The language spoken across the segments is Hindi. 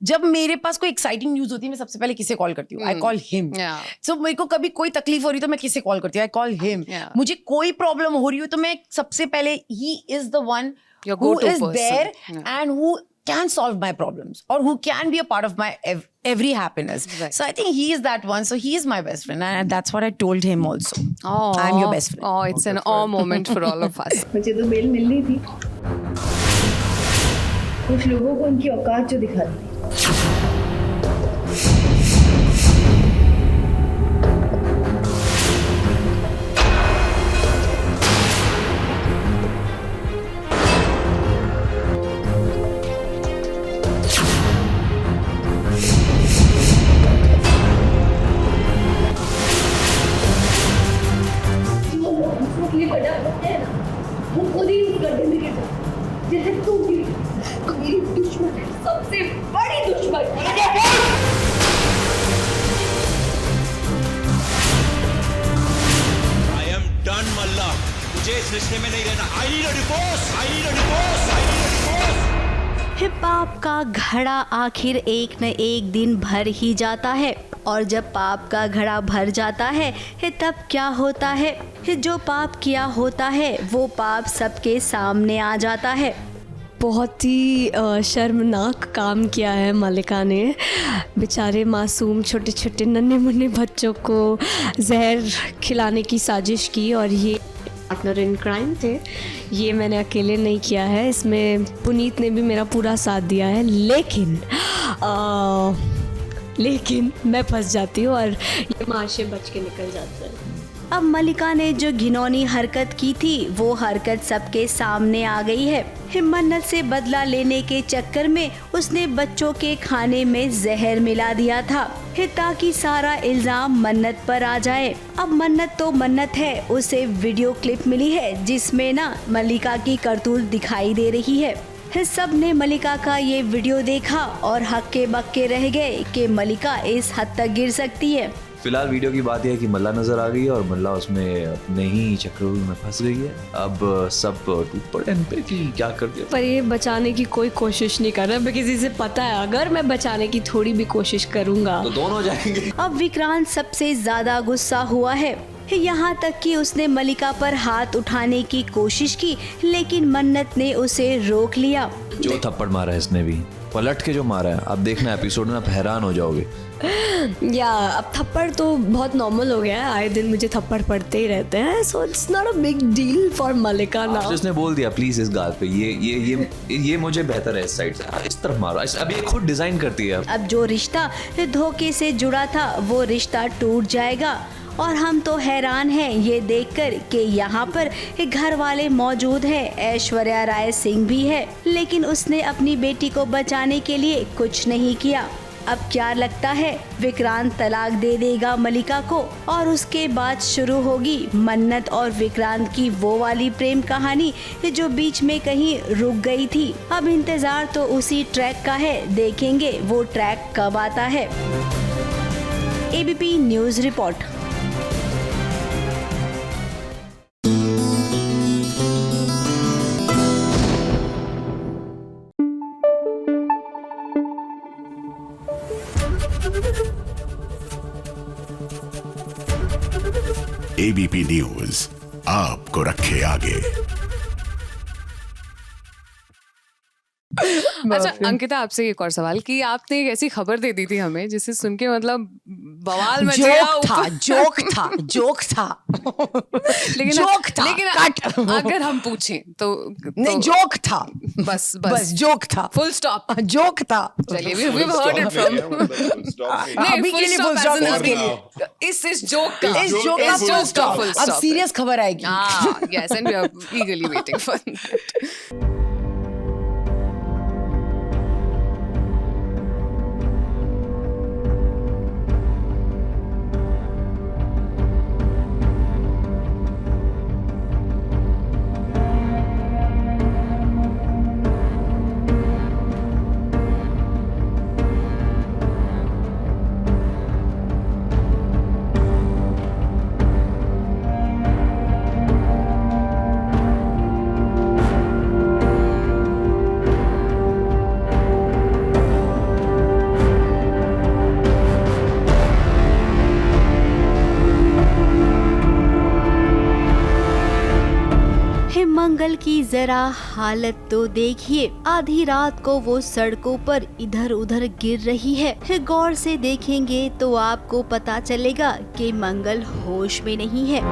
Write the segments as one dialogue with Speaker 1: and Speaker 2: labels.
Speaker 1: जब मेरे पास कोई एक्साइटिंग न्यूज होती है मैं सबसे पहले किसे कॉल करती हूँ? I call him. सो मेरे को कभी कोई तकलीफ हो रही है तो मैं किसे कॉल करती हूँ? I call him. मुझे कोई प्रॉब्लम हो रही हो तो मैं सबसे पहले he is the one who is there and who can solve my problems or who can be a part of my every happiness. Right. So I think he is that one. So he is my best friend and that's what I told him also. Oh, I'm your best friend.
Speaker 2: Oh, it's an awe moment for all of us.
Speaker 3: मुझे तो बेल मिलनी थी. कुछ लोगों को उनकी औकात जो दिखाती है. सबसे बड़ी दुश्मन.
Speaker 4: I am done, मल्ला. मुझे इस रिश्ते में नहीं रहना. I need a divorce. I need a divorce. I need a divorce.
Speaker 5: Hip hop का घड़ा आखिर एक न एक दिन भर ही जाता है और जब पाप का घड़ा भर जाता है तब क्या होता है? जो पाप किया होता है वो पाप सबके सामने आ जाता है.
Speaker 6: बहुत ही शर्मनाक काम किया है मल्लिका ने. बेचारे मासूम छोटे छोटे नन्हे मुन्ने बच्चों को जहर खिलाने की साजिश की और ये पार्टनर इन क्राइम थे. ये मैंने अकेले नहीं किया है, इसमें पुनीत ने भी मेरा पूरा साथ दिया है. लेकिन मैं फंस जाती हूँ और ये माशे बच के निकल जाते हैं.
Speaker 5: अब मल्लिका ने जो घिनौनी हरकत की थी वो हरकत सबके सामने आ गई है. मन्नत से बदला लेने के चक्कर में उसने बच्चों के खाने में जहर मिला दिया था ताकि सारा इल्जाम मन्नत पर आ जाए. अब मन्नत तो मन्नत है, उसे वीडियो क्लिप मिली है जिसमें ना मल्लिका की करतूत दिखाई दे रही है. सब ने मल्लिका का ये वीडियो देखा और हक्के बक्के रह गए कि मल्लिका इस हद तक गिर सकती है.
Speaker 7: फिलहाल वीडियो की बात यह है कि मल्ला नजर आ गई है और मल्ला उसमें अपने ही चक्रव्यूह में फंस गई है. अब सब टूट पड़े इन पे कि क्या कर दिया.
Speaker 6: पर ये बचाने की कोई कोशिश नहीं कर रहा. किसी से पता है अगर मैं बचाने की थोड़ी भी कोशिश करूंगा
Speaker 7: तो दोनों जाएंगे.
Speaker 5: अब विक्रांत सबसे ज्यादा गुस्सा हुआ है. यहाँ तक कि उसने मल्लिका पर हाथ उठाने की कोशिश की लेकिन मन्नत ने उसे रोक लिया.
Speaker 7: जो थप्पड़ मारा है इसने भी पलट के जो मारा है, आप देखना एपिसोड में आप हैरान हो जाओगे.
Speaker 6: या अब थप्पड़ तो बहुत नॉर्मल हो गया है, आए दिन मुझे थप्पड़ पड़ते ही रहते हैं. So it's not a big deal for Mallika now.
Speaker 7: जिसने बोल दिया प्लीज इस गाल पे ये मुझे बेहतर है इस साइड से, इस तरफ मारो. अब ये खुद डिजाइन करती है.
Speaker 5: अब जो रिश्ता धोखे से जुड़ा था वो रिश्ता टूट जाएगा और हम तो हैरान हैं ये देखकर कि यहाँ पर घर वाले मौजूद हैं. ऐश्वर्या राय सिंह भी है लेकिन उसने अपनी बेटी को बचाने के लिए कुछ नहीं किया. अब क्या लगता है विक्रांत तलाक दे देगा मल्लिका को और उसके बाद शुरू होगी मन्नत और विक्रांत की वो वाली प्रेम कहानी जो बीच में कहीं रुक गई थी. अब इंतजार तो उसी ट्रैक का है, देखेंगे वो ट्रैक कब आता है. ABP news report.
Speaker 8: ABP news आपको रखे आगे.
Speaker 2: अच्छा अंकिता, आपसे एक और सवाल कि आपने एक ऐसी खबर दे दी थी हमें जिसे सुन के मतलब बवाल मच गया.
Speaker 1: जोक था
Speaker 2: लेकिन अगर हम पूछें तो
Speaker 1: नहीं, जोक था.
Speaker 2: बस
Speaker 1: जोक था.
Speaker 2: Full stop.
Speaker 1: जोक था.
Speaker 2: चलिए we've heard it from.
Speaker 1: अभी के लिए full stop.
Speaker 2: इस जोक का
Speaker 1: full stop. अब सीरियस खबर आएगी.
Speaker 2: Yes, and we are eagerly waiting for that.
Speaker 5: मंगल की जरा हालत तो देखिए, आधी रात को वो सड़कों पर इधर उधर गिर रही है। गौर से देखेंगे तो आपको पता चलेगा कि मंगल होश में नहीं है।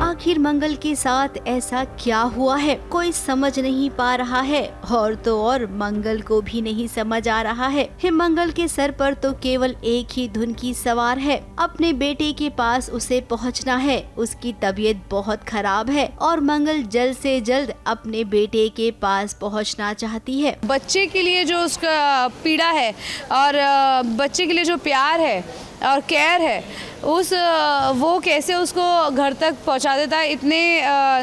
Speaker 5: आखिर मंगल के साथ ऐसा क्या हुआ है, कोई समझ नहीं पा रहा है, और तो और मंगल को भी नहीं समझ आ रहा है। मंगल के सर पर तो केवल एक ही धुन की सवार है, अपने बेटे के पास उसे पहुंचना है। उसकी तबीयत बहुत खराब है और मंगल जल्द से जल्द अपने बेटे के पास पहुंचना चाहती है।
Speaker 2: बच्चे के लिए जो उसका पीड़ा है और बच्चे के लिए जो प्यार है और केयर है, वो कैसे उसको घर तक पहुंचा देता है इतने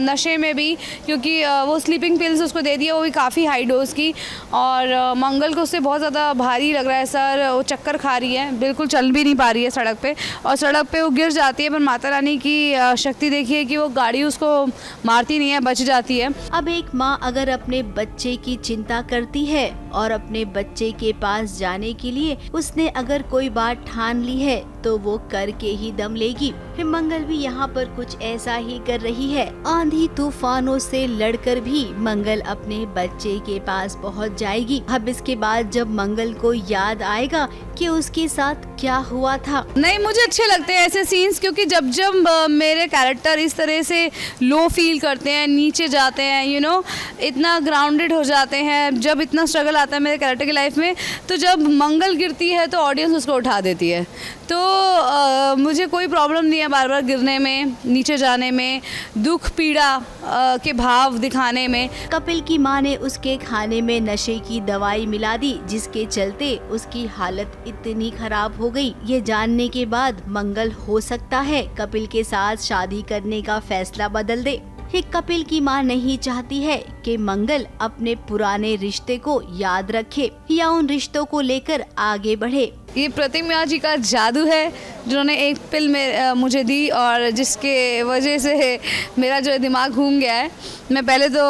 Speaker 2: नशे में भी, क्योंकि वो स्लीपिंग पिल्स उसको दे दिया, वो भी काफ़ी हाई डोज की। और मंगल को उससे बहुत ज़्यादा भारी लग रहा है सर, वो चक्कर खा रही है, बिल्कुल चल भी नहीं पा रही है सड़क पे, और सड़क पे वो गिर जाती है। पर माता रानी की शक्ति देखिए कि वो गाड़ी उसको मारती नहीं है, बच जाती है।
Speaker 5: अब एक माँ अगर अपने बच्चे की चिंता करती है और अपने बच्चे के पास जाने के लिए उसने अगर कोई बात ठान ली है तो वो करके ही दम लेगी। मंगल भी यहाँ पर कुछ ऐसा ही कर रही है। आंधी तूफानों से लड़कर भी मंगल अपने बच्चे के पास पहुँच जाएगी। अब इसके बाद जब मंगल को याद आएगा कि उसके साथ क्या हुआ था।
Speaker 2: नहीं, मुझे अच्छे लगते हैं ऐसे सीन्स, क्योंकि जब मेरे कैरेक्टर इस तरह से लो फील करते हैं, नीचे जाते हैं, इतना ग्राउंडेड हो जाते हैं, जब इतना स्ट्रगल आता है मेरे कैरेक्टर की लाइफ में, तो जब मंगल गिरती है तो ऑडियंस उसको उठा देती है। तो मुझे कोई प्रॉब्लम नहीं है बार बार गिरने में, नीचे जाने में, दुख पीड़ा के भाव दिखाने में।
Speaker 5: कपिल की माँ ने उसके खाने में नशे की दवाई मिला दी, जिसके चलते उसकी हालत इतनी खराब हो गई। ये जानने के बाद मंगल हो सकता है कपिल के साथ शादी करने का फैसला बदल दे। कपिल की माँ नहीं चाहती है कि मंगल अपने पुराने रिश्ते को याद रखे या उन रिश्तों को लेकर आगे बढ़े।
Speaker 2: ये प्रतिमा जी का जादू है, जिन्होंने एक पिल में मुझे दी और जिसके वजह से मेरा जो दिमाग घूम गया है। मैं पहले तो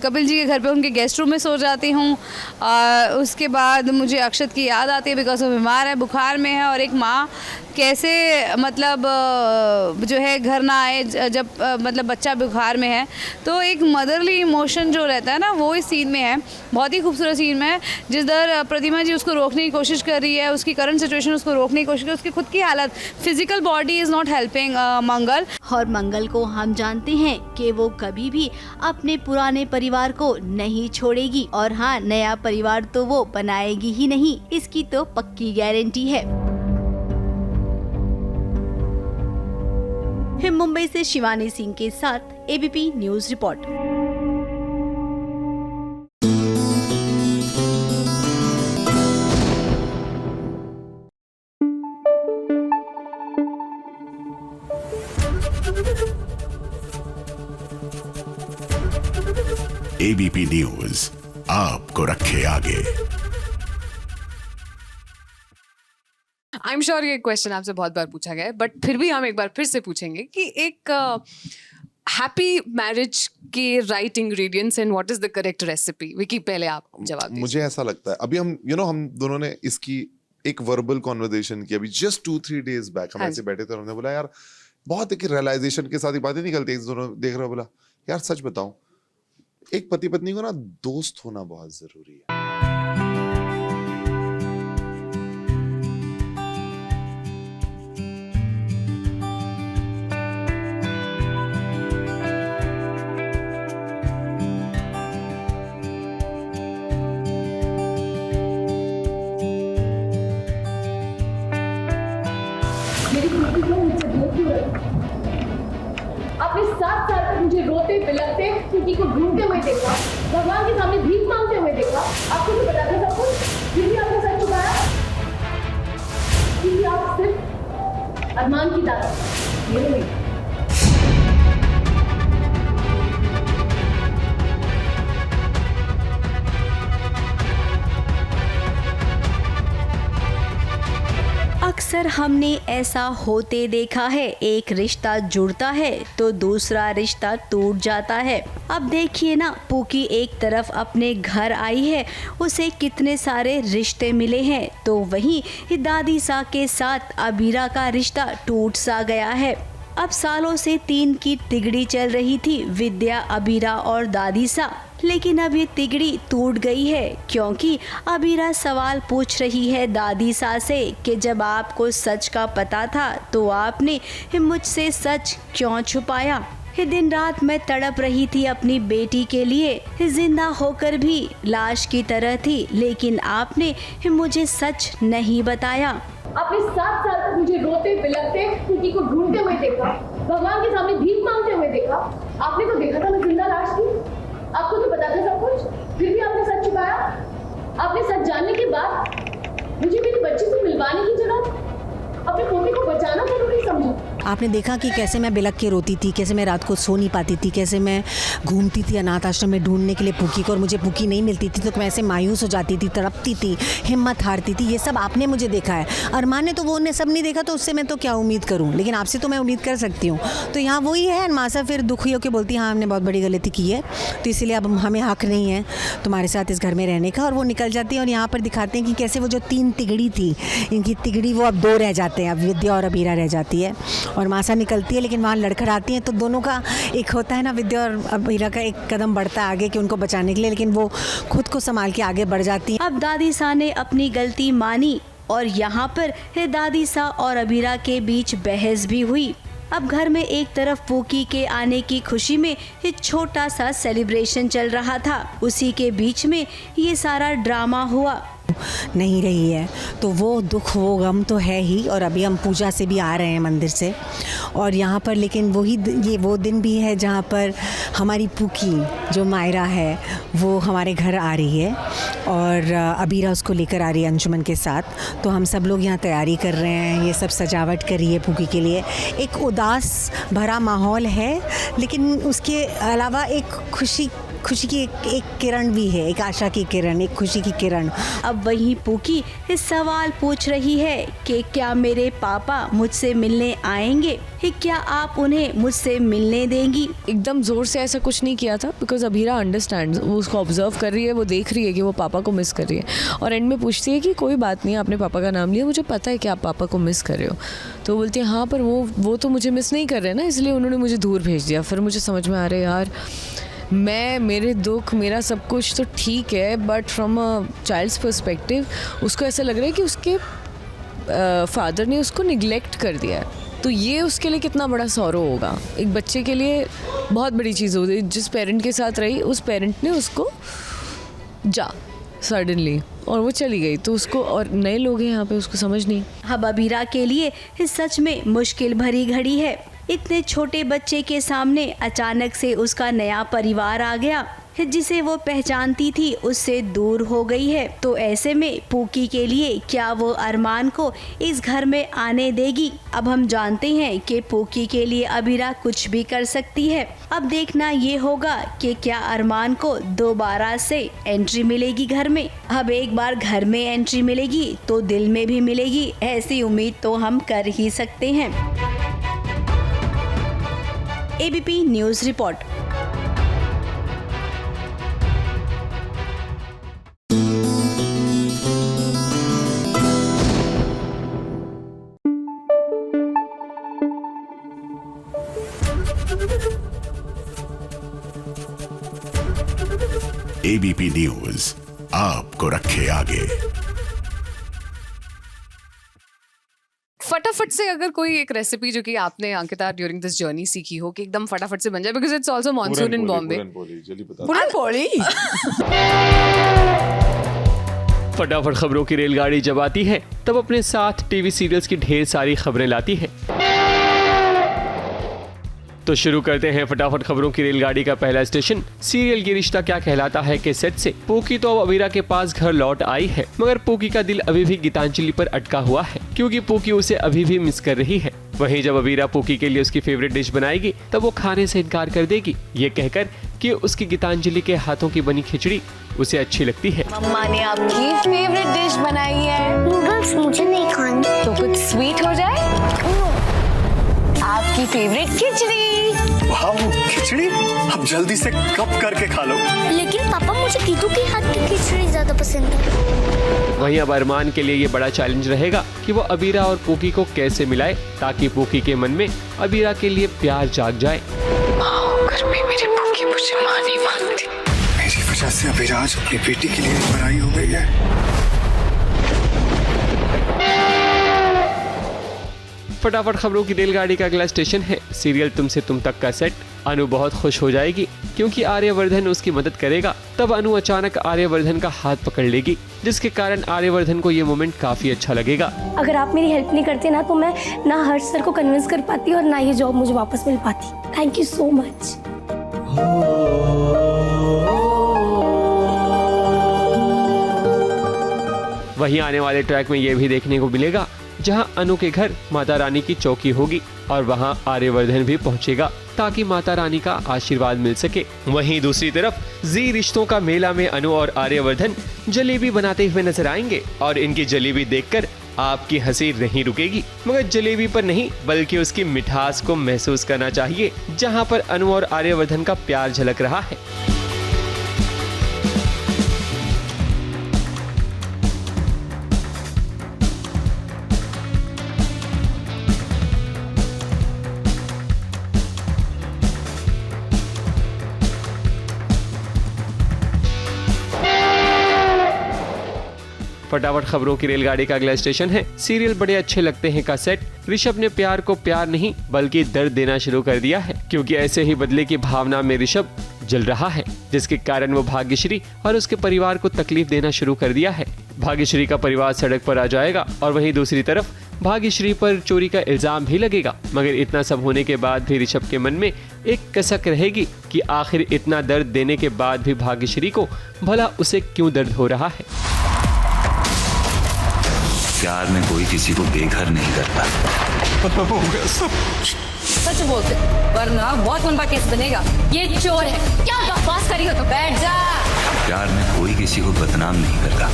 Speaker 2: कपिल जी के घर पे उनके गेस्ट रूम में सो जाती हूँ, और उसके बाद मुझे अक्षत की याद आती है, बिकॉज वो बीमार है, बुखार में है, और एक माँ कैसे मतलब जो है घर ना आए जब मतलब बच्चा बुखार में है। तो एक मदरली इमोशन जो रहता है ना, वो इस सीन में है। बहुत ही खूबसूरत सीन में है, जिस दर प्रतिमा जी उसको रोकने की कोशिश कर रही है, उसकी करंट सिचुएशन उसको रोकने की कोशिश कर, उसकी खुद की हालत, physical body is not helping Mangal.
Speaker 5: और मंगल को हम जानते हैं कि वो कभी भी अपने पुराने परिवार को नहीं छोड़ेगी, और हाँ, नया परिवार तो वो बनाएगी ही नहीं, इसकी तो पक्की गारंटी है। मुंबई से शिवानी सिंह के साथ ABP news report.
Speaker 8: ABP news आपको रखे आगे।
Speaker 2: आई एम श्योर ये क्वेश्चन आपसे बहुत बार पूछा गया है, बट फिर भी हम एक बार फिर से पूछेंगे कि एक हैप्पी मैरिज के right ingredients and what is the correct recipe. Vicky, पहले आप जवाब दीजिए।
Speaker 9: मुझे ऐसा लगता है, अभी हम दोनों ने इसकी एक वर्बल कॉन्वर्सेशन की अभी जस्ट 2-3 डेज बैक। हम ऐसे बैठे थे और हमने बोला यार बहुत एक रियलाइजेशन के साथ ही बातें निकलती है, दोनों देख रहे हो, बोला यार सच बताऊं, एक पति पत्नी को ना दोस्त होना बहुत जरूरी है।
Speaker 3: आपने 7 साल तक मुझे रोते बिलखते, किसी को ढूंढते हुए देखा, भगवान के सामने भीख मांगते हुए देखा। आपको तो पता था सब कुछ, फिर भी आपने सच छुपाया, क्योंकि आप सिर्फ अरमान की ताकत ये नहीं।
Speaker 5: अक्सर हमने ऐसा होते देखा है, एक रिश्ता जुड़ता है तो दूसरा रिश्ता टूट जाता है। अब देखिए ना, पूकी एक तरफ अपने घर आई है, उसे कितने सारे रिश्ते मिले हैं, तो वहीं दादी सा के साथ अबीरा का रिश्ता टूट सा गया है। अब सालों से 3 की तिगड़ी चल रही थी, विद्या, अबीरा और दादी सा, लेकिन अब ये तिगड़ी टूट गई है क्योंकि अबीरा सवाल पूछ रही है दादी सा से कि जब आपको सच का पता था तो आपने मुझसे सच क्यों छुपाया। दिन रात मैं तड़प रही थी अपनी बेटी के लिए, जिंदा होकर भी लाश की तरह थी, लेकिन आपने मुझे सच नहीं बताया।
Speaker 3: आपने 7 साल तक मुझे रोते बिलखते पूकी को ढूंढते हुए देखा, भगवान के सामने भीख मांगते हुए देखा। आपने तो देखा था मैं जिंदा लाश थी, आपको तो पता था सब कुछ, फिर भी आपने सच छुपाया। आपने सच जानने के बाद मुझे मेरी बच्ची से मिलवाने की जगह अपने पोते को बचाना जरूरी समझा।
Speaker 1: आपने देखा कि कैसे मैं बिलख के रोती थी, कैसे मैं रात को सो नहीं पाती थी, कैसे मैं घूमती थी अनाथ आश्रम में ढूंढने के लिए पूकी को, और मुझे पूकी नहीं मिलती थी तो मैं ऐसे मायूस हो जाती थी, तड़पती थी, हिम्मत हारती थी। ये सब आपने मुझे देखा है। अरमान ने तो वो ने सब नहीं देखा, तो उससे मैं तो क्या उम्मीद करूँ, लेकिन आपसे तो मैं उम्मीद कर सकती हूँ। तो यहाँ वही है, अनमासा फिर दुखी होकर बोलती है हाँ हमने बहुत बड़ी गलती की है, तो इसीलिए अब हमें हक नहीं है तुम्हारे साथ इस घर में रहने का, और वो निकल जाती है। और यहाँ पर दिखाते हैं कि कैसे वो जो 3 तिगड़ी थी, इनकी तिगड़ी वो अब 2 रह जाते हैं, अब विद्या और अबीरा रह जाती है, और मासा निकलती है, लेकिन वहाँ लड़खड़ाती हैं तो दोनों का एक होता है ना, विद्या और अबीरा का एक कदम बढ़ता है आगे कि उनको बचाने के लिए, लेकिन वो खुद को संभाल के आगे बढ़ जाती हैं।
Speaker 5: अब दादी सा ने अपनी गलती मानी और यहाँ पर दादी सा और अबीरा के बीच बहस भी हुई। अब घर में एक तरफ पूकी के आने की खुशी में एक छोटा सा सेलिब्रेशन चल रहा था, उसी के बीच में ये सारा ड्रामा हुआ।
Speaker 1: नहीं रही है तो वो दुख, वो गम तो है ही, और अभी हम पूजा से भी आ रहे हैं मंदिर से, और यहाँ पर लेकिन ये वो दिन भी है जहाँ पर हमारी पूकी जो मायरा है वो हमारे घर आ रही है, और अबीरा उसको लेकर आ रही है अंजुमन के साथ। तो हम सब लोग यहाँ तैयारी कर रहे हैं, ये सब सजावट कर रही है पूकी के लिए। एक उदास भरा माहौल है, लेकिन उसके अलावा एक खुशी की एक किरण भी है, एक आशा की किरण, एक खुशी की किरण।
Speaker 5: अब वहीं पूकी इस सवाल पूछ रही है कि क्या मेरे पापा मुझसे मिलने आएंगे, क्या आप उन्हें मुझसे मिलने देंगी।
Speaker 10: एकदम जोर से ऐसा कुछ नहीं किया था, बिकॉज अबीरा अंडरस्टैंड्स, वो उसको ऑब्जर्व कर रही है, वो देख रही है कि वो पापा को मिस कर रही है, और एंड में पूछती है कि कोई बात नहीं, आपने पापा का नाम लिया, मुझे पता है कि आप पापा को मिस कर रहे हो। तो बोलती है हाँ पर वो तो मुझे मिस नहीं कर रहे ना, इसलिए उन्होंने मुझे दूर भेज दिया। फिर मुझे समझ में आ रहा है यार, मेरे दुख, मेरा सब कुछ तो ठीक है, but from a child's perspective उसको ऐसा लग रहा है कि उसके फादर ने उसको निगलेक्ट कर दिया है, तो ये उसके लिए कितना बड़ा सॉरो होगा। एक बच्चे के लिए बहुत बड़ी चीज़ होती है, जिस पेरेंट के साथ रही उस पेरेंट ने उसको सडनली, और वो चली गई, तो उसको, और नए लोग हैं यहाँ पे, उसको समझ नहीं।
Speaker 5: अब अबीरा के लिए सच में मुश्किल भरी घड़ी है। इतने छोटे बच्चे के सामने अचानक से उसका नया परिवार आ गया, जिसे वो पहचानती थी उससे दूर हो गई है। तो ऐसे में पूकी के लिए क्या वो अरमान को इस घर में आने देगी। अब हम जानते हैं कि पूकी के लिए अबीरा कुछ भी कर सकती है। अब देखना ये होगा कि क्या अरमान को दोबारा से एंट्री मिलेगी घर में। अब एक बार घर में एंट्री मिलेगी तो दिल में भी मिलेगी, ऐसी उम्मीद तो हम कर ही सकते हैं। ABP news report.
Speaker 8: ABP news आपको रखे आगे।
Speaker 10: फटाफट से अगर कोई एक रेसिपी जो कि आपने अंकिता ड्यूरिंग दिस जर्नी सीखी हो कि एकदम फटाफट से बन जाए, बिकॉज इट्स आल्सो मॉनसून इन बॉम्बे।
Speaker 1: पूरी
Speaker 11: फटाफट खबरों की रेलगाड़ी जब आती है तब अपने साथ टीवी सीरियल्स की ढेर सारी खबरें लाती है। तो शुरू करते हैं फटाफट खबरों की रेलगाड़ी का पहला स्टेशन सीरियल ये रिश्ता क्या कहलाता है के सेट से। पूकी तो अब अबीरा के पास घर लौट आई है, मगर पूकी का दिल अभी भी गीतांजलि पर अटका हुआ है, क्योंकि पूकी उसे अभी भी मिस कर रही है। वहीं जब अबीरा पूकी के लिए उसकी फेवरेट डिश बनाएगी तब वो खाने से इनकार कर देगी, ये कहकर कि उसकी गीतांजलि के हाथों की बनी खिचड़ी उसे अच्छी लगती है।
Speaker 2: मम्मा ने आपकी फेवरेट डिश बनाई है।
Speaker 12: नूडल्स मुझे नहीं खानी।
Speaker 2: तो कुछ स्वीट हो जाए। आपकी फेवरेट खिचड़ी।
Speaker 13: वाह, खिचड़ी अब जल्दी से कप करके खा लो।
Speaker 12: लेकिन पापा मुझे कीटू के हाथ की खिचड़ी ज्यादा पसंद है।
Speaker 11: वहीं अब अरमान के लिए ये बड़ा चैलेंज रहेगा कि वो अबीरा और पूकी को कैसे मिलाए ताकि पूकी के मन में अबीरा के लिए प्यार जाग जाए।
Speaker 10: घर में मेरी पूकी मुझे मां नहीं मानती।
Speaker 13: मेरी वजह से अबीरा आज अपनी बेटी के लिए पराई हो गई है।
Speaker 11: फटाफट खबरों की रेलगाड़ी का अगला स्टेशन है सीरियल तुमसे तुम तक का सेट। अनु बहुत खुश हो जाएगी क्योंकि आर्यवर्धन उसकी मदद करेगा। तब अनु अचानक आर्यवर्धन का हाथ पकड़ लेगी, जिसके कारण आर्यवर्धन को ये मोमेंट काफी अच्छा लगेगा।
Speaker 12: अगर आप मेरी हेल्प नहीं करते ना तो मैं ना हर्ष सर को कन्विंस कर पाती और ना ये जॉब मुझे वापस मिल पाती। Thank you so much.
Speaker 11: वहीं आने वाले ट्रैक में ये भी देखने को मिलेगा जहां अनु के घर माता रानी की चौकी होगी और वहां आर्यवर्धन भी पहुंचेगा ताकि माता रानी का आशीर्वाद मिल सके। वहीं दूसरी तरफ जी रिश्तों का मेला में अनु और आर्यवर्धन जलेबी बनाते हुए नजर आएंगे और इनकी जलेबी देखकर आपकी हंसी नहीं रुकेगी, मगर जलेबी पर नहीं बल्कि उसकी मिठास को महसूस करना चाहिए जहां पर अनु और आर्यवर्धन का प्यार झलक रहा है। फटाफट खबरों की रेलगाड़ी का अगला स्टेशन है सीरियल बड़े अच्छे लगते हैं का सेट। ऋषभ ने प्यार को प्यार नहीं बल्कि दर्द देना शुरू कर दिया है, क्योंकि ऐसे ही बदले की भावना में ऋषभ जल रहा है, जिसके कारण वो भाग्यश्री और उसके परिवार को तकलीफ देना शुरू कर दिया है। भाग्यश्री का परिवार सड़क पर आ जाएगा और वहीं दूसरी तरफ भाग्यश्री पर चोरी का इल्जाम भी लगेगा, मगर इतना सब होने के बाद भी ऋषभ के मन में एक कसक रहेगी कि आखिर इतना दर्द देने के बाद भी भाग्यश्री को भला उसे क्यों दर्द हो रहा है।
Speaker 14: प्यार में कोई किसी को बेघर नहीं करता।
Speaker 2: सच बोलते वरना बहुत लंबा केस बनेगा। ये चोर है। क्या बकवास करी हो तो बैठ जा।
Speaker 14: प्यार में कोई किसी को बदनाम नहीं करता।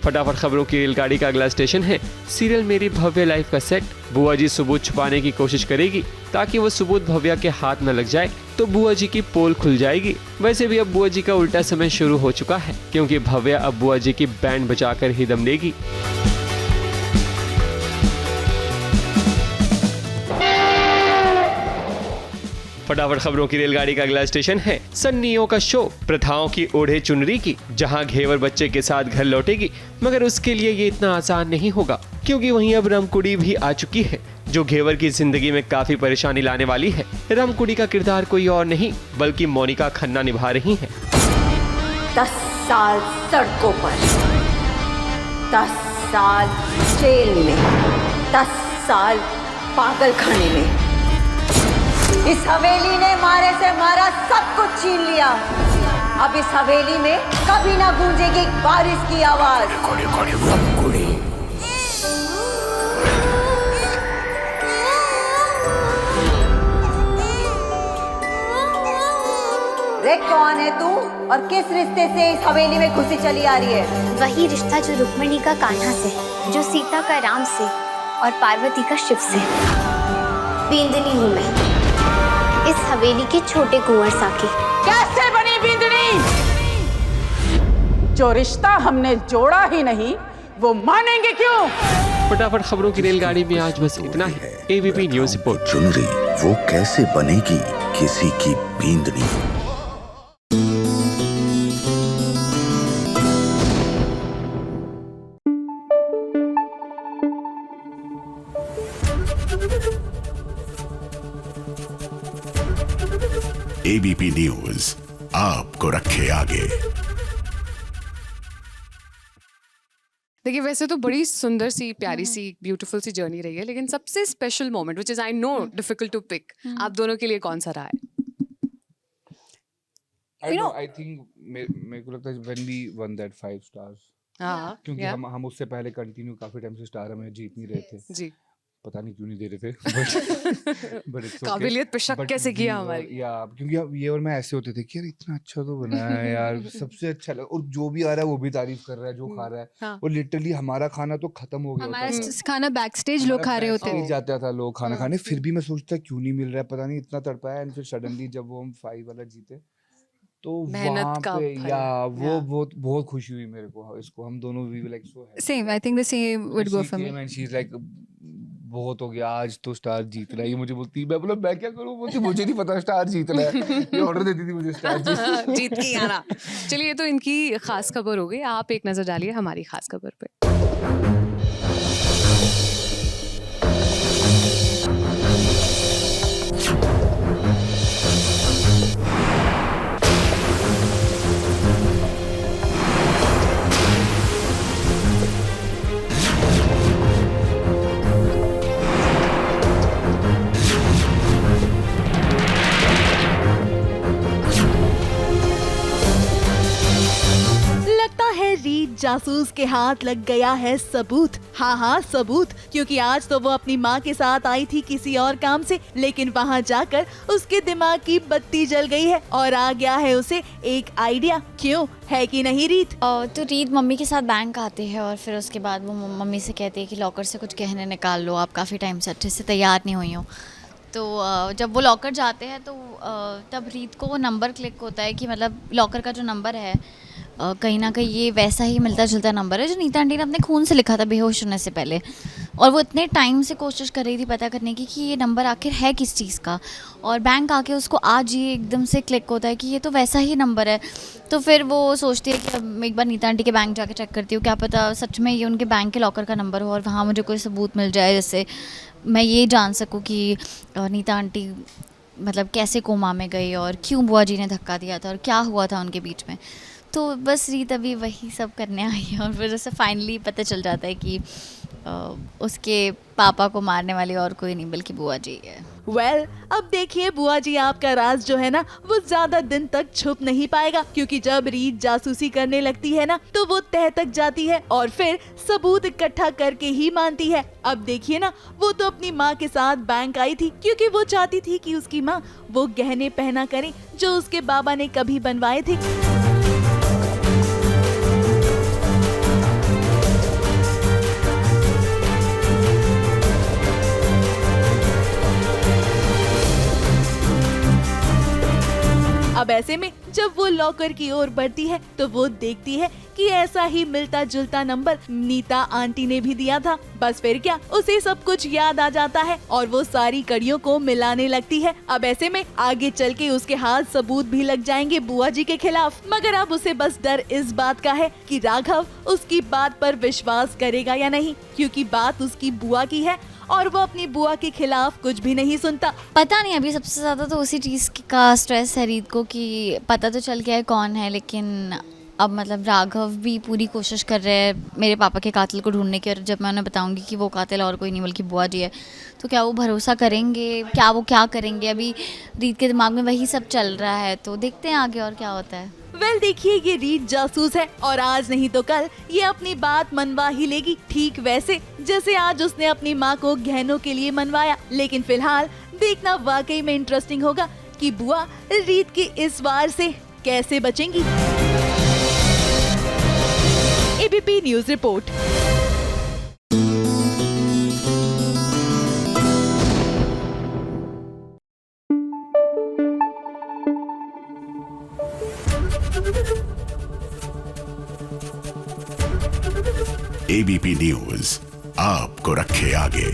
Speaker 11: फटाफट खबरों की रेलगाड़ी का अगला स्टेशन है सीरियल मेरी भव्य लाइफ का सेट। बुआ जी सबूत छुपाने की कोशिश करेगी ताकि वो सबूत भव्या के हाथ न लग जाए, तो बुआ जी की पोल खुल जाएगी। वैसे भी अब बुआ जी का उल्टा समय शुरू हो चुका है, क्योंकि भव्या अब बुआ जी की बैंड बजाकर ही दम लेगी। फटाफट खबरों की रेलगाड़ी का अगला स्टेशन है सन्नियों का शो प्रथाओं की ओढ़े चुनरी की, जहां घेवर बच्चे के साथ घर लौटेगी, मगर उसके लिए ये इतना आसान नहीं होगा, क्योंकि वहीं अब रमकुड़ी भी आ चुकी है जो घेवर की जिंदगी में काफी परेशानी लाने वाली है। रमकुड़ी का किरदार कोई और नहीं बल्कि मोनिका खन्ना निभा रही हैं।
Speaker 5: 10 साल सड़कों पर, 10 साल जेल में, 10 साल पागल खाने में। इस हवेली ने मारे से मारा सब कुछ छीन लिया। अब इस हवेली में कभी ना गूंजेगी बारिश की आवाज। रे कौन है तू और किस रिश्ते से इस हवेली में घुसी चली आ रही है?
Speaker 12: वही रिश्ता जो रुक्मिणी का कान्हा से, जो सीता का राम से और पार्वती का शिव से। बिंदनी हूँ मैं, इस हवेली के छोटे कुंवर साकी।
Speaker 15: कैसे बनी बिंदनी? जो रिश्ता हमने जोड़ा ही नहीं वो मानेंगे क्यों?
Speaker 11: फटाफट खबरों की रेलगाड़ी में आज बस इतना ही। ABP news report.
Speaker 8: चुनरी वो कैसे बनेगी किसी की बींदनी। एबीपी न्यूज आपको रखे आगे।
Speaker 16: देखिए वैसे तो बड़ी सुंदर सी प्यारी सी ब्यूटीफुल सी जर्नी रही है, लेकिन सबसे special moment which is I know difficult to pick, आप दोनों के लिए कौन सा रहा है?
Speaker 17: I know. I think मेरे को लगता है when we won that 5 stars.
Speaker 16: हाँ,
Speaker 17: क्योंकि हम उससे पहले कंटिन्यू काफी टाइम से स्टार हमें जीत नहीं रहे थे.
Speaker 16: जी.
Speaker 17: पता नहीं क्यों नहीं दे रहे थे. but it's okay.
Speaker 16: काबिलियत पे शक कैसे किया हमारी.
Speaker 17: या क्योंकि ये और मैं ऐसे होते थे कि यार इतना अच्छा तो बनाया है यार, सबसे अच्छा लगा, और जो भी आ रहा है वो भी तारीफ कर रहा है, जो खा रहा है. और लिटरली हमारा खाना तो खत्म हो गया होता है.
Speaker 2: हमारा खाना बैक स्टेज लोग खा रहे होते हैं.
Speaker 17: जाता था लोग खाना खाने, फिर भी मैं सोचता क्यों नहीं मिल रहा है, पता नहीं इतना तड़पाया. एंड फिर सडनली जब वो हम 5 वाला जीते तो वहाँ पे या वो बहुत खुशी हुई मेरे को. इसको हम दोनों भी like so happy.
Speaker 2: Same, I think the same would go for me.
Speaker 17: And she is like बहुत हो गया, आज तो स्टार जीत रहा है. ये मुझे बोलती, मैं बोला मैं क्या करूँ, बोलती मुझे नहीं पता स्टार जीत रहा है. ये ऑर्डर देती थी मुझे स्टार
Speaker 16: जीत के आना. चलिए, ये तो इनकी खास खबर हो गई. आप एक नजर डालिए हमारी खास खबर पे.
Speaker 5: रीत जासूस के हाथ लग गया है सबूत. हाँ सबूत, क्योंकि आज तो वो अपनी माँ के साथ आई थी किसी और काम से, लेकिन वहाँ जाकर उसके दिमाग की बत्ती जल गई है और आ गया है उसे एक आइडिया. क्यों, है कि नहीं रीत?
Speaker 12: तो रीत मम्मी के साथ बैंक आती है और फिर उसके बाद वो मम्मी से कहती है कि लॉकर से कुछ गहने निकाल लो, आप काफ़ी टाइम से अच्छे से तैयार नहीं हुई हो. तो जब वो लॉकर जाते हैं तो तब रीत को वो नंबर क्लिक होता है कि मतलब लॉकर का जो नंबर है कहीं ना कहीं ये वैसा ही मिलता जुलता नंबर है जो नीता आंटी ने अपने खून से लिखा था बेहोश होने से पहले. और वो इतने टाइम से कोशिश कर रही थी पता करने की कि ये नंबर आखिर है किस चीज़ का, और बैंक आके उसको आज ये एकदम से क्लिक होता है कि ये तो वैसा ही नंबर है. तो फिर वो सोचती है कि अब एक बार नीता आंटी के बैंक जाके चेक करती हूँ, क्या पता सच में ये उनके बैंक के लॉकर का नंबर हो और वहाँ मुझे कोई सबूत मिल जाए जिससे मैं ये जान सकूँ कि नीता आंटी मतलब कैसे कोमा में गई और क्यों बुआ जी ने धक्का दिया था और क्या हुआ था उनके बीच में. तो बस रीत अभी वही सब करने आई है और फिर उसे फाइनली पता चल जाता है कि उसके पापा को मारने वाली और कोई नहीं बल्कि बुआ जी है.
Speaker 5: वेल, अब देखिए बुआ जी आपका राज जो है ना वो ज्यादा दिन तक छुप नहीं पाएगा, क्योंकि जब रीत जासूसी करने लगती है ना तो वो तह तक जाती है और फिर सबूत इकट्ठा करके ही मानती है. अब देखिए ना, वो तो अपनी माँ के साथ बैंक आई थी क्योंकि वो चाहती थी कि उसकी माँ वो गहने पहना करे जो उसके बाबा ने कभी बनवाए थे. अब ऐसे में जब वो लॉकर की ओर बढ़ती है तो वो देखती है कि ऐसा ही मिलता जुलता नंबर नीता आंटी ने भी दिया था. बस फिर क्या, उसे सब कुछ याद आ जाता है और वो सारी कड़ियों को मिलाने लगती है. अब ऐसे में आगे चल के उसके हाथ सबूत भी लग जाएंगे बुआ जी के खिलाफ. मगर अब उसे बस डर इस बात का है कि राघव उसकी बात पर विश्वास करेगा या नहीं, क्योंकि बात उसकी बुआ की है और वो अपनी बुआ के खिलाफ कुछ भी नहीं सुनता.
Speaker 12: पता नहीं, अभी सबसे ज़्यादा तो उसी चीज़ का स्ट्रेस है रीत को कि पता तो चल गया है कौन है, लेकिन अब मतलब राघव भी पूरी कोशिश कर रहे हैं मेरे पापा के कातिल को ढूंढने की, और जब मैं उन्हें बताऊंगी कि वो कातिल और कोई नहीं बल्कि बुआ जी है तो क्या वो भरोसा करेंगे, क्या करेंगे. अभी रीत के दिमाग में वही सब चल रहा है, तो देखते हैं आगे और क्या होता है.
Speaker 5: वेल, देखिए ये रीत जासूस है और आज नहीं तो कल ये अपनी बात मनवा ही लेगी, ठीक वैसे जैसे आज उसने अपनी माँ को गहनों के लिए मनवाया. लेकिन फिलहाल देखना वाकई में इंटरेस्टिंग होगा कि बुआ रीत की इस वार से कैसे बचेंगी. ABP news report.
Speaker 8: ABP news आपको रखे आगे.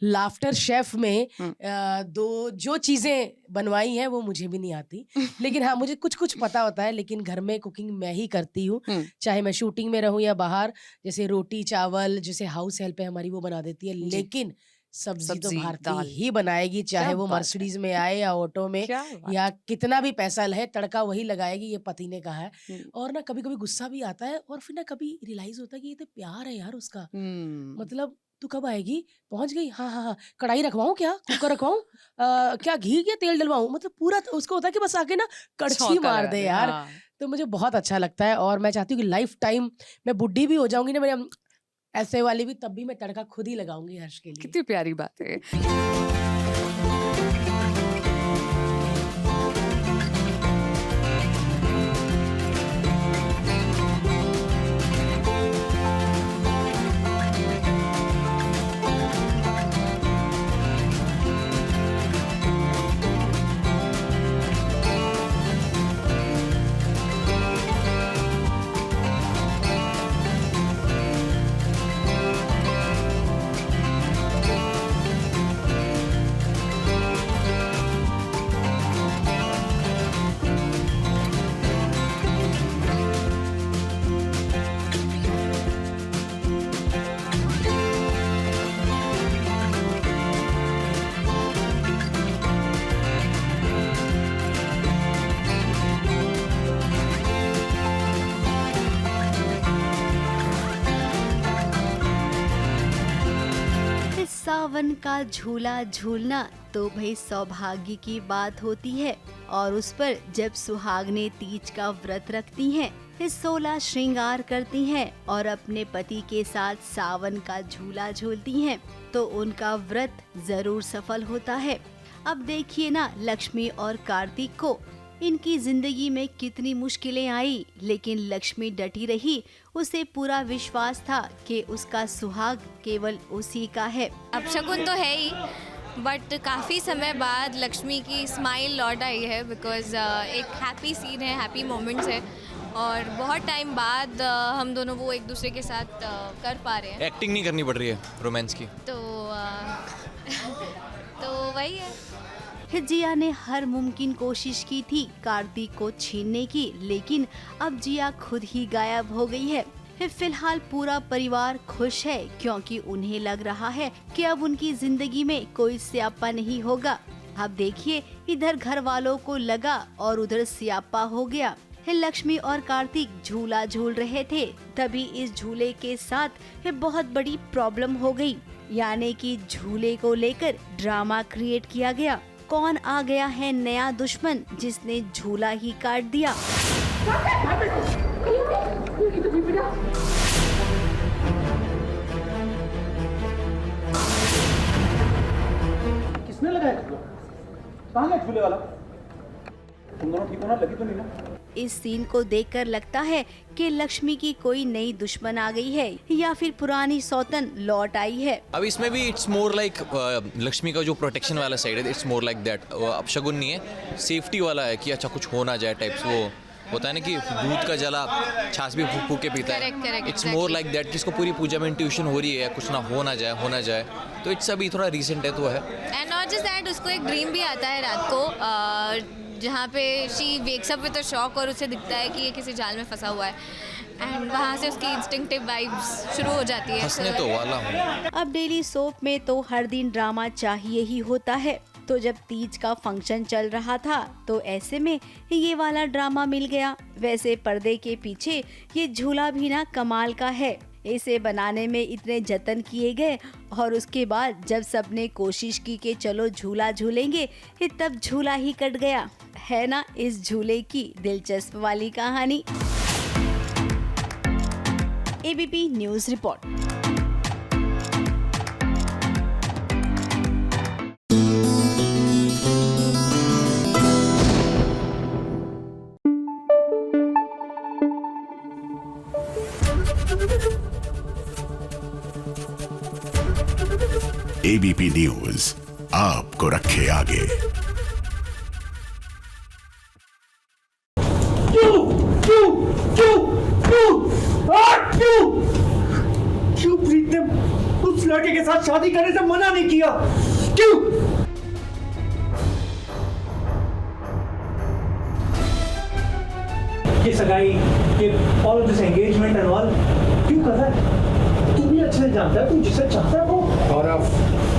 Speaker 1: लाफ्टर शेफ में जो चीजें बनवाई हैं वो मुझे भी नहीं आती, लेकिन हाँ मुझे कुछ कुछ पता होता है. लेकिन घर में कुकिंग मैं ही करती हूँ, चाहे मैं शूटिंग में रहूँ या बाहर. जैसे रोटी चावल जैसे हाउस हेल्प है हमारी वो बना देती है, लेकिन सब्जी तो भारती ही बनाएगी, चाहे वो मर्सिडीज में आए या ऑटो में या कितना भी पैसा है, तड़का वही लगाएगी, ये पति ने कहा है. और ना कभी कभी गुस्सा भी आता है और फिर ना कभी रियलाइज होता है कि ये तो प्यार है यार उसका. मतलब
Speaker 18: तू कब आएगी, पहुंच गई, हाँ हाँ हाँ, कढ़ाई रखवाऊं क्या, कुकर रखवाऊं, क्या घी क्या तेल डलवाऊं, मतलब पूरा उसको होता है कि बस आके ना कड़छी मार दे यार। तो मुझे बहुत अच्छा लगता है और मैं चाहती हूँ कि लाइफ टाइम मैं बुढ़ी भी हो जाऊंगी ना, मेरे ऐसे वाली भी, तब भी मैं तड़का खुद ही लगाऊंगी हर्ष के लिए।
Speaker 16: कितनी प्यारी बात है।
Speaker 5: सावन का झूला झूलना तो भाई सौभाग्य की बात होती है और उस पर जब सुहागनें तीज का व्रत रखती हैं, 16 श्रृंगार करती हैं और अपने पति के साथ सावन का झूला झूलती हैं तो उनका व्रत जरूर सफल होता है। अब देखिए ना, लक्ष्मी और कार्तिक को इनकी जिंदगी में कितनी मुश्किलें आई, लेकिन लक्ष्मी डटी रही। उसे पूरा विश्वास था कि उसका सुहाग केवल उसी का है।
Speaker 19: अपशगुन तो है ही, बट काफ़ी समय बाद लक्ष्मी की स्माइल लौट आई है, बिकॉज एक हैप्पी सीन है, हैप्पी मोमेंट्स है और बहुत टाइम बाद हम दोनों वो एक दूसरे के साथ कर पा रहे हैं।
Speaker 20: एक्टिंग नहीं करनी पड़ रही है रोमांस की,
Speaker 19: तो वही है।
Speaker 5: जिया ने हर मुमकिन कोशिश की थी कार्तिक को छीनने की, लेकिन अब जिया खुद ही गायब हो गई है। फिलहाल पूरा परिवार खुश है क्योंकि उन्हें लग रहा है कि अब उनकी जिंदगी में कोई स्यापा नहीं होगा। अब देखिए, इधर घर वालों को लगा और उधर स्यापा हो गया। लक्ष्मी और कार्तिक झूला झूल रहे थे, तभी इस झूले के साथ बहुत बड़ी प्रॉब्लम हो गई, यानी कि झूले को लेकर ड्रामा क्रिएट किया गया। कौन आ गया है नया दुश्मन जिसने झूला ही काट दिया।
Speaker 21: किसने लगाया झूला? कहाँ है झूले वाला? तुम दोनों ठीक हो ना? लगी तो नहीं ना?
Speaker 5: इस सीन को देखकर लगता है कि लक्ष्मी की कोई नई दुश्मन आ गई है या फिर पुरानी सौतन लौट आई है।
Speaker 20: अब इसमें भी इट्स मोर लाइक लक्ष्मी का जो प्रोटेक्शन वाला साइड है, इट्स मोर लाइक दैट। अपशगुन नहीं है, सेफ्टी वाला है कि अच्छा कुछ हो ना जाए टाइप्स। वो होता है ना कि दूध का जला छाछ भी फूक के पीता है, इट्स मोर लाइक दैट कि इसको पूरी पूजा में इंट्यूशन हो रही है कुछ ना हो ना जाए। तो इट्स अभी थोड़ा रिसेंट है तो है।
Speaker 19: एंड नॉट जस्ट दैट, उसको एक ड्रीम भी आता है रात को जहाँ पे she wakes up with a shock और उसे दिखता है कि ये किसी जाल में फंसा हुआ है एंड वहाँ से उसकी इंस्टिंक्टिव वाइब्स शुरू हो जाती है।
Speaker 20: हंसने तो वाला हूँ।
Speaker 5: अब डेली सोप में तो हर दिन ड्रामा चाहिए ही होता है, तो जब तीज का फंक्शन चल रहा था तो ऐसे में ये वाला ड्रामा मिल गया। वैसे पर्दे के पीछे ये झूला भी ना कमाल का है। इसे बनाने में इतने जतन किए गए और उसके बाद जब सबने कोशिश की कि चलो झूला झूलेंगे, तब झूला ही कट गया। है ना इस झूले की दिलचस्प वाली कहानी। ABP news report.
Speaker 8: ABP news आपको रखे आगे।
Speaker 21: क्यों प्रीत ने उस लड़के के साथ शादी करने से मना नहीं किया? क्यों? ये सगाई, ये all this engagement and all क्यों कर रहा है? तू भी अच्छे से जानता है, तू जिसे चाहता है वो। और अब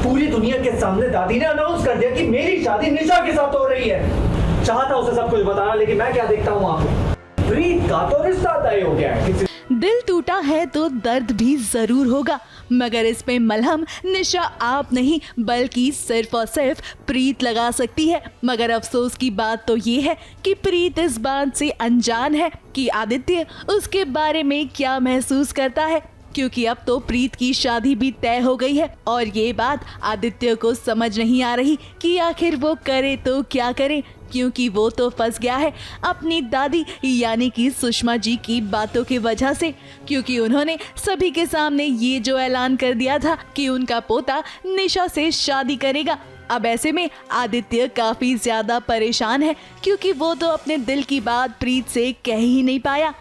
Speaker 21: पूरी दुनिया के सामने दादी ने अनाउंस कर दिया कि मेरी शादी निशा के साथ हो रही है। चाहता उसे सब कुछ बताना, लेकिन मैं क्या देखता हूँ वहाँ पे प्रीत का तो रिश्ता तय हो गया है।
Speaker 5: दिल टूटा है तो दर्द भी जरूर होगा, मगर इसमें मलहम निशा आप नहीं बल्कि सिर्फ और सिर्फ प्रीत लगा सकती है। मगर अफसोस की बात तो ये है कि प्रीत इस बात से अनजान है कि आदित्य उसके बारे में क्या महसूस करता है, क्योंकि अब तो प्रीत की शादी भी तय हो गई है और ये बात आदित्य को समझ नहीं आ रही कि आखिर वो करे तो क्या करे, क्योंकि वो तो फंस गया है अपनी दादी यानी कि सुषमा जी की बातों की वजह से, क्योंकि उन्होंने सभी के सामने ये जो ऐलान कर दिया था कि उनका पोता निशा से शादी करेगा। अब ऐसे में आदित्य काफी ज्यादा परेशान है, क्योंकि वो तो अपने दिल की बात प्रीत से कह ही नहीं पाया।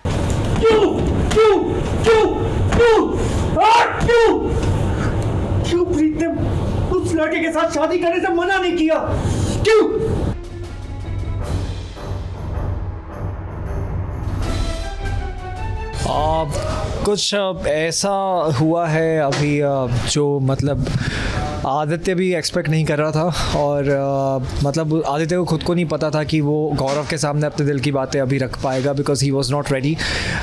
Speaker 21: क्यों प्रीत ने उस लड़के के साथ शादी करने से मना नहीं किया? क्यों?
Speaker 4: कुछ ऐसा हुआ है अभी जो मतलब आदित्य भी एक्सपेक्ट नहीं कर रहा था और मतलब आदित्य को खुद को नहीं पता था कि वो गौरव के सामने अपने दिल की बातें अभी रख पाएगा, because he was not ready.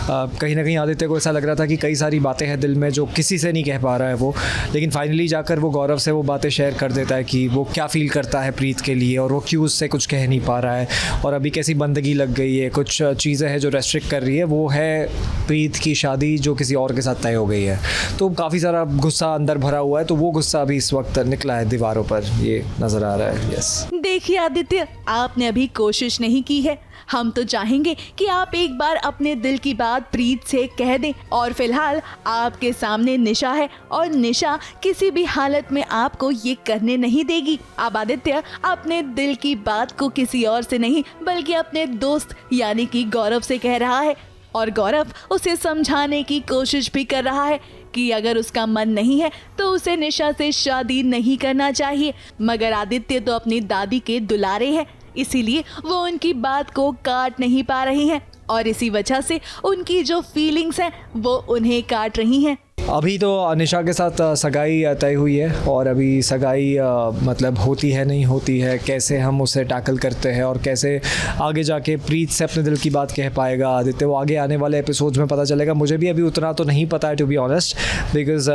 Speaker 4: कहीं ना कहीं आदित्य को ऐसा लग रहा था कि कई सारी बातें हैं दिल में जो किसी से नहीं कह पा रहा है वो, लेकिन फाइनली जाकर वो गौरव से वो बातें शेयर कर देता है कि वो क्या फील करता है प्रीत के लिए और वो क्यों उससे कुछ कह नहीं पा रहा है और अभी कैसी बंदगी लग गई है, कुछ चीज़ें हैं जो रेस्ट्रिक्ट कर रही है, वो है प्रीत की शादी जो किसी और के साथ तय हो गई है। तो काफ़ी सारा गुस्सा अंदर भरा हुआ है, तो वो गुस्सा अभी इस वक्त निकला है दीवारों पर, ये नजर आ रहा है। यस,
Speaker 5: देखिए आदित्य, आपने अभी कोशिश नहीं की है। हम तो चाहेंगे कि आप एक बार अपने दिल की बात प्रीत से कह दें, और फिलहाल आपके सामने निशा है और निशा किसी भी हालत में आपको ये करने नहीं देगी। अब आदित्य अपने दिल की बात को किसी और से नहीं बल्कि अपने दोस्त यानी कि गौरव से कह रहा है, और गौरव उसे समझाने की कोशिश भी कर रहा है कि अगर उसका मन नहीं है तो उसे निशा से शादी नहीं करना चाहिए। मगर आदित्य तो अपनी दादी के दुलारे हैं, इसीलिए वो उनकी बात को काट नहीं पा रही हैं और इसी वजह से उनकी जो फीलिंग्स हैं वो उन्हें काट रही हैं।
Speaker 4: अभी तो निशा के साथ सगाई तय हुई है और अभी सगाई मतलब होती है नहीं होती है, कैसे हम उसे टैकल करते हैं और कैसे आगे जाके प्रीत से अपने दिल की बात कह पाएगा आदित्य, वो आगे आने वाले एपिसोड्स में पता चलेगा। मुझे भी अभी उतना तो नहीं पता है टू बी ऑनेस्ट, बिकॉज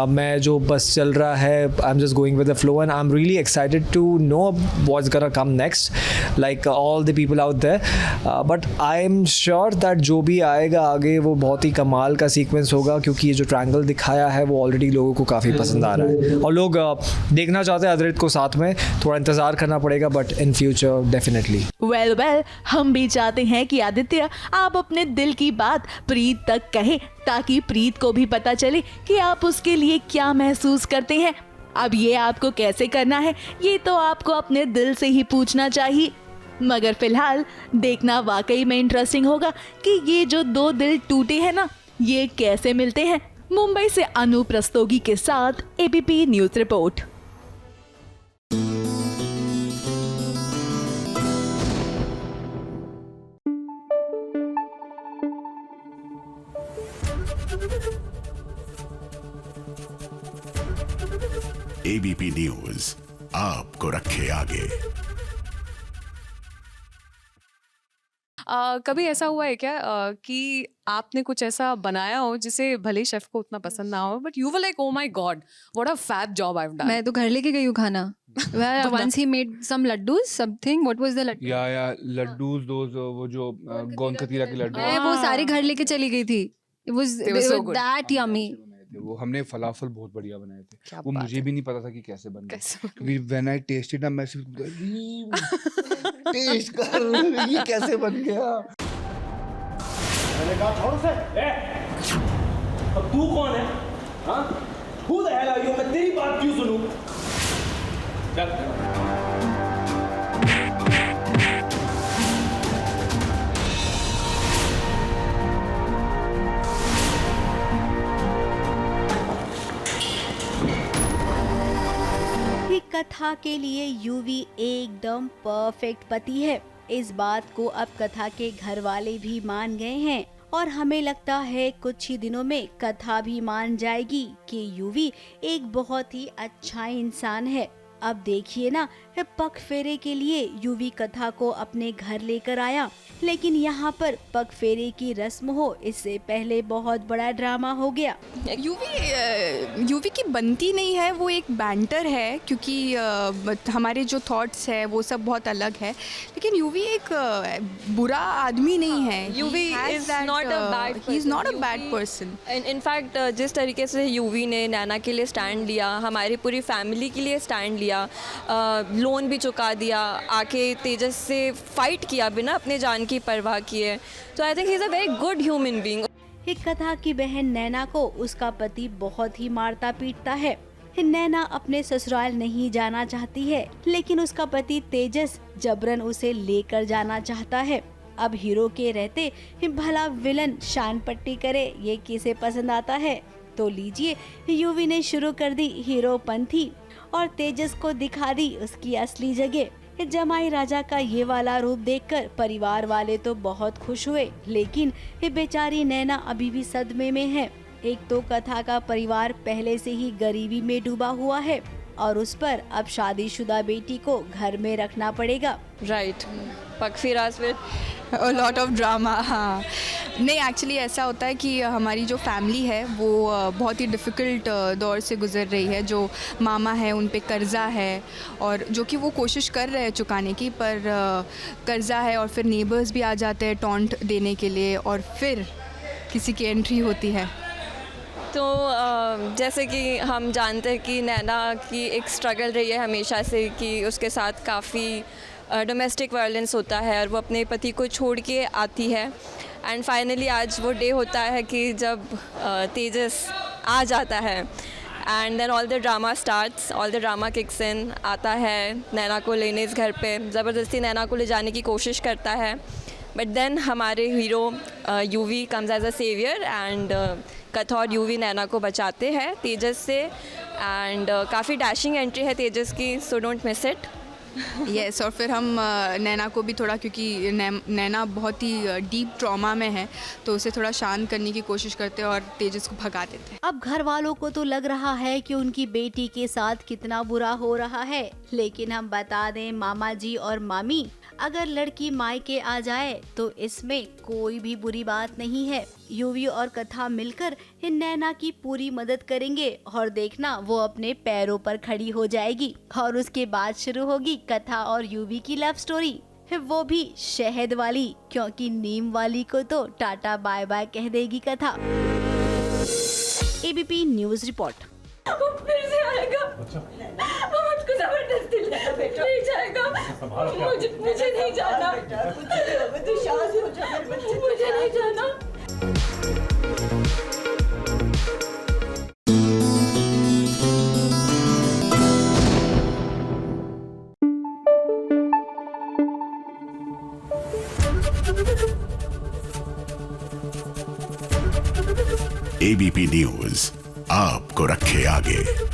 Speaker 4: मैं जो बस चल रहा है I am just going with the flow and I am really excited to know what's gonna come next like all the people out there, but I am sure that जो भी आएगा आगे वो बहुत ही कमाल का सीक्वेंस होगा, क्योंकि ये जो ट्रायंगल दिखाया है वो ऑलरेडी लोगों को काफ़ी पसंद आ रहा है और लोग देखना चाहते हैं आदित्य को साथ में। थोड़ा इंतजार करना पड़ेगा but in future definitely.
Speaker 5: Well हम भी चाहते हैं कि आदित्य आप अपने दिल की बात प्रीत तक कहें, ताकि प्रीत को भी पता चले कि आप उसके लिए क्या महसूस करते हैं। अब ये आपको कैसे करना है ये तो आपको अपने दिल से ही पूछना चाहिए, मगर फिलहाल देखना वाकई में इंटरेस्टिंग होगा कि ये जो दो दिल टूटे हैं ना ये कैसे मिलते हैं। मुंबई से अनूप रस्तोगी के साथ ABP news report.
Speaker 8: ABP news आपको रखे आगे।
Speaker 16: कभी ऐसा हुआ है क्या कि आपने कुछ ऐसा बनाया हो जिसे भले शेफ को उतना पसंद ना हो but you were like oh my god what a fab job I have done?
Speaker 22: मैं तो घर लेके गई हूँ खाना। Once he made some laddus, something. What was the laddu?
Speaker 17: या लड्डूस दोज वो जो गोंद कतीरा के लड्डू,
Speaker 22: मैं वो सारे घर लेके चली गई थी। It was
Speaker 16: so good.
Speaker 22: that yummy.
Speaker 17: वो हमने फलाफल बहुत बढ़िया बनाए थे, वो मुझे भी नहीं पता था कि कैसे बन गए, क्योंकि व्हेन आई टेस्टेड ना मैं सिर्फ टेस्ट कर ये कैसे बन गया।
Speaker 21: मैंने कहा छोड़ उसे। अब तू कौन है? हाँ? Who the hell are you? मैं तेरी बात क्यों सुनूं?
Speaker 5: कथा के लिए यूवी एकदम परफेक्ट पति है। इस बात को अब कथा के घर वाले भी मान गए हैं और हमें लगता है कुछ ही दिनों में कथा भी मान जाएगी कि यूवी एक बहुत ही अच्छा इंसान है। अब देखिए ना पग फेरे के लिए यूवी कथा को अपने घर लेकर आया, लेकिन यहाँ पर पग फेरे की रस्म हो इससे पहले बहुत बड़ा ड्रामा हो गया।
Speaker 6: यूवी की बनती नहीं है, वो एक बैंटर है क्योंकि हमारे जो थॉट्स है वो सब बहुत अलग है, लेकिन यूवी एक बुरा आदमी नहीं है।
Speaker 7: UV is not a bad,
Speaker 6: he is not a bad person.
Speaker 7: In fact जिस तरीके से यूवी ने नैना के लिए स्टैंड लिया, हमारी पूरी फैमिली के लिए स्टैंड लिया, लोन भी चुका दिया, आके तेजस से फाइट किया बिना अपने जान की परवाह किए, तो I think he is a very good human being.
Speaker 5: एक कथा की बहन नैना को उसका पति बहुत ही मारता पीटता है। नैना अपने ससुराल नहीं जाना चाहती है, लेकिन उसका पति तेजस जबरन उसे लेकर जाना चाहता है। अब हीरो के रहते भला विलन शान पट्टी करे, ये किसे पसंद आता है? तो लीजिए, यूवी ने शुरू कर दी हीरोपंथी और तेजस को दिखा दी उसकी असली जगह। जमाई राजा का ये वाला रूप देखकर परिवार वाले तो बहुत खुश हुए, लेकिन ये बेचारी नैना अभी भी सदमे में है। एक तो कथा का परिवार पहले से ही गरीबी में डूबा हुआ है और उस पर अब शादीशुदा बेटी को घर में रखना पड़ेगा।
Speaker 7: राइट, पगफिरास with
Speaker 6: a lot of drama. हाँ, नहीं एक्चुअली ऐसा होता है कि हमारी जो फैमिली है वो बहुत ही डिफ़िकल्ट दौर से गुज़र रही है। जो मामा है उन पे कर्ज़ा है और जो कि वो कोशिश कर रहे हैं चुकाने की, पर कर्ज़ा है और फिर नेबर्स भी आ जाते हैं टॉन्ट देने के लिए और फिर किसी की एंट्री होती है।
Speaker 7: तो जैसे कि हम जानते हैं कि नैना की एक स्ट्रगल रही है हमेशा से कि उसके साथ काफ़ी डोमेस्टिक वायलेंस होता है और वो अपने पति को छोड़ के आती है, एंड फाइनली आज वो डे होता है कि जब तेजस आ जाता है, and then all the drama starts, all the drama kicks in. आता है नैना को लेने इस घर पे, ज़बरदस्ती नैना को ले जाने की कोशिश करता है, बट देन हमारे hero Yuvi comes as a saviour and Katha और यूवी नैना को बचाते हैं तेजस से, एंड काफ़ी डैशिंग एंट्री है तेजस की, so don't miss it.
Speaker 6: Yes, और फिर हम नैना को भी थोड़ा, क्योंकि नैना बहुत ही डीप ट्रॉमा में है, तो उसे थोड़ा शांत करने की कोशिश करते हैं और तेजस को भगा देते हैं।
Speaker 5: अब घर वालों को तो लग रहा है कि उनकी बेटी के साथ कितना बुरा हो रहा है, लेकिन हम बता दें मामा जी और मामी, अगर लड़की मायके आ जाए तो इसमें कोई भी बुरी बात नहीं है। यूवी और कथा मिलकर नैना की पूरी मदद करेंगे और देखना वो अपने पैरों पर खड़ी हो जाएगी और उसके बाद शुरू होगी कथा और यूवी की लव स्टोरी, वो भी शहद वाली, क्योंकि नीम वाली को तो टाटा बाय बाय कह देगी कथा। ABP news report.
Speaker 3: वो फिर से आएगा, वो मुझको जबरदस्ती ले जाएगा, मुझे नहीं जाना, मुझे नहीं जाना।
Speaker 8: एबीपी न्यूज आपको रखे आगे।